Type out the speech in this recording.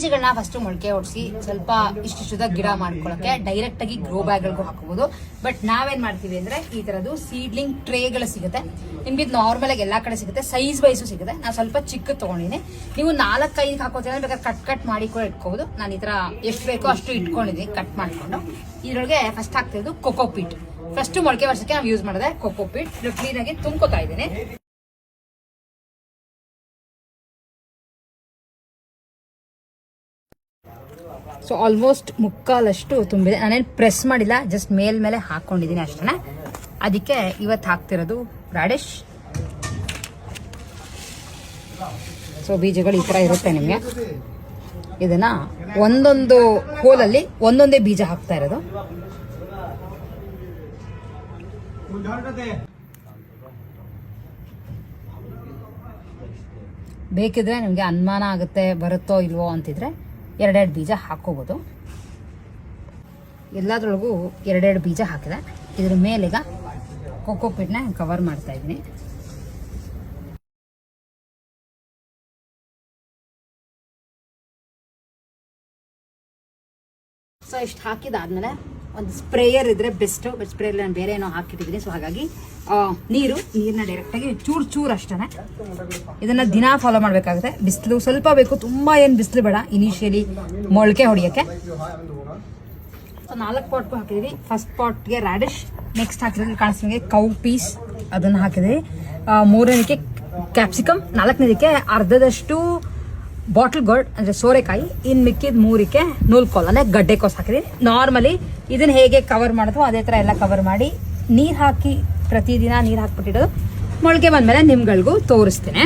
ಬೀಜಗಳನ್ನ ಫಸ್ಟ್ ಮೊಳಕೆ ಹೊಡಿಸಿ ಸ್ವಲ್ಪ ಇಷ್ಟಿಷ್ಟದ ಗಿಡ ಮಾಡ್ಕೊಳಕ್ಕೆ ಡೈರೆಕ್ಟ್ ಆಗಿ ಗ್ರೋ ಬ್ಯಾಗ್ ಗಳಿಗೂ ಹಾಕಬಹುದು. ಬಟ್ ನಾವೇನ್ ಮಾಡ್ತೀವಿ ಅಂದ್ರೆ ಈ ತರದ್ದು ಸೀಡ್ಲಿಂಗ್ ಟ್ರೇಗಳು ಸಿಗುತ್ತೆ. ನಿಮ್ಗೆ ನಾರ್ಮಲ್ ಆಗಿ ಎಲ್ಲಾ ಕಡೆ ಸಿಗುತ್ತೆ, ಸೈಜ್ ವೈಸು ಸಿಗುತ್ತೆ. ನಾನು ಸ್ವಲ್ಪ ಚಿಕ್ಕ ತಗೊಂಡಿನಿ. ನೀವು 4-5 ಹಾಕೋತೀರ ಬೇಕಾದ್ರೆ ಕಟ್ ಮಾಡಿ ಕೂಡ ಇಟ್ಕೋಬಹುದು. ನಾನು ಈ ತರ ಎಷ್ಟು ಬೇಕೋ ಅಷ್ಟು ಇಟ್ಕೊಂಡಿದ್ದೀನಿ ಕಟ್ ಮಾಡ್ಕೊಂಡು. ಇದ್ರೊಳಗೆ ಫಸ್ಟ್ ಹಾಕ್ತಿರೋದು ಕೊಕೋಪೀಟ್. ಫಸ್ಟ್ ಮೊಳಕೆ ವರ್ಷಕ್ಕೆ ನಾವು ಯೂಸ್ ಮಾಡಿದೆ ಕೊಕೋಪೀಟ್. ಕ್ಲೀನ್ ಆಗಿ ತುಂಬ್ಕೋತಾ ಇದ್ದೀನಿ. ಸೊ ಆಲ್ಮೋಸ್ಟ್ ಮುಕ್ಕಾಲಷ್ಟು ತುಂಬಿದೆ. ನಾನೇನು ಪ್ರೆಸ್ ಮಾಡಿಲ್ಲ, ಜಸ್ಟ್ ಮೇಲ್ಮೇಲೆ ಹಾಕೊಂಡಿದ್ದೀನಿ ಅಷ್ಟೇ. ಅದಕ್ಕೆ ಇವತ್ತು ಹಾಕ್ತಿರೋದು ರಾಡಿಶ್. ಸೊ ಬೀಜಗಳು ಈ ತರ ಇರುತ್ತೆ ನಿಮಗೆ. ಇದನ್ನ ಒಂದೊಂದು ಹೋಲಲ್ಲಿ ಒಂದೊಂದೇ ಬೀಜ ಹಾಕ್ತಾ ಇರೋದು. ಬೇಕಿದ್ರೆ ನಿಮಗೆ ಅನುಮಾನ ಆಗುತ್ತೆ ಬರುತ್ತೋ ಇಲ್ವೋ ಅಂತಿದ್ರೆ 2 ಬೀಜ ಹಾಕೋಬಹುದು. ಎಲ್ಲದ್ರೊಳಗೂ 2 ಬೀಜ ಹಾಕಿದೆ. ಇದ್ರ ಮೇಲೀಗ ಕೊಕೋಪೀಟ್ನ ಕವರ್ ಮಾಡ್ತಾ ಇದ್ದೀನಿ. ಸೊ ಇಷ್ಟು ಹಾಕಿದಾದ್ಮೇಲೆ ಒಂದು ಸ್ಪ್ರೇಯರ್ ಇದ್ರೆ ಬೆಸ್ಟ್. ಬಟ್ ಸ್ಪ್ರೇಯರ್ ನಾನು ಬೇರೆ ಏನೋ ಹಾಕಿಟ್ಟಿದ್ದೀನಿ. ಸೊ ಹಾಗಾಗಿ ನೀರನ್ನ ಡೈರೆಕ್ಟಾಗಿ ಚೂರು ಅಷ್ಟೇ. ಇದನ್ನ ದಿನ ಫಾಲೋ ಮಾಡಬೇಕಾಗುತ್ತೆ. ಬಿಸಿಲು ಸ್ವಲ್ಪ ಬೇಕು, ತುಂಬಾ ಏನು ಬಿಸಿಲು ಬೇಡ ಇನಿಷಿಯಲಿ ಮೊಳಕೆ ಹೊಡಿಯೋಕ್ಕೆ. ಸೊ 4 ಪಾಟ್ಗೂ ಹಾಕಿದೀವಿ. ಫಸ್ಟ್ ಪಾಟ್ಗೆ ರಾಡಿಶ್, ನೆಕ್ಸ್ಟ್ ಹಾಕಿದ್ರೆ ಕಾಣಿಸ್ದಂಗೆ ಕೌ ಪೀಸ್ ಅದನ್ನ ಹಾಕಿದ್ವಿ. 3ನೇದಕ್ಕೆ ಕ್ಯಾಪ್ಸಿಕಮ್, 4ನೇದಕ್ಕೆ ಅರ್ಧದಷ್ಟು ಬಾಟಲ್ ಗೋಲ್ಡ್ ಅಂದ್ರೆ ಸೋರೆಕಾಯಿ, ಇನ್ ಮಿಕ್ಕಿದ 3ಕ್ಕೆ ನೂಲ್ಕೋಲ್ ಅಂದ್ರೆ ಗಡ್ಡೆಕೋಸು ಹಾಕಿದೀನಿ. ನಾರ್ಮಲಿ ಇದನ್ನ ಹೇಗೆ ಕವರ್ ಮಾಡಿದ್ವು ಅದೇ ತರ ಎಲ್ಲ ಕವರ್ ಮಾಡಿ ನೀರ್ ಹಾಕಿ ಪ್ರತಿದಿನ ನೀರ್ ಹಾಕ್ಬಿಟ್ಟಿಡೋದು. ಮೊಳಕೆ ಬಂದ್ಮೇಲೆ ನಿಮ್ಗಳಿಗೂ ತೋರಿಸ್ತೇನೆ.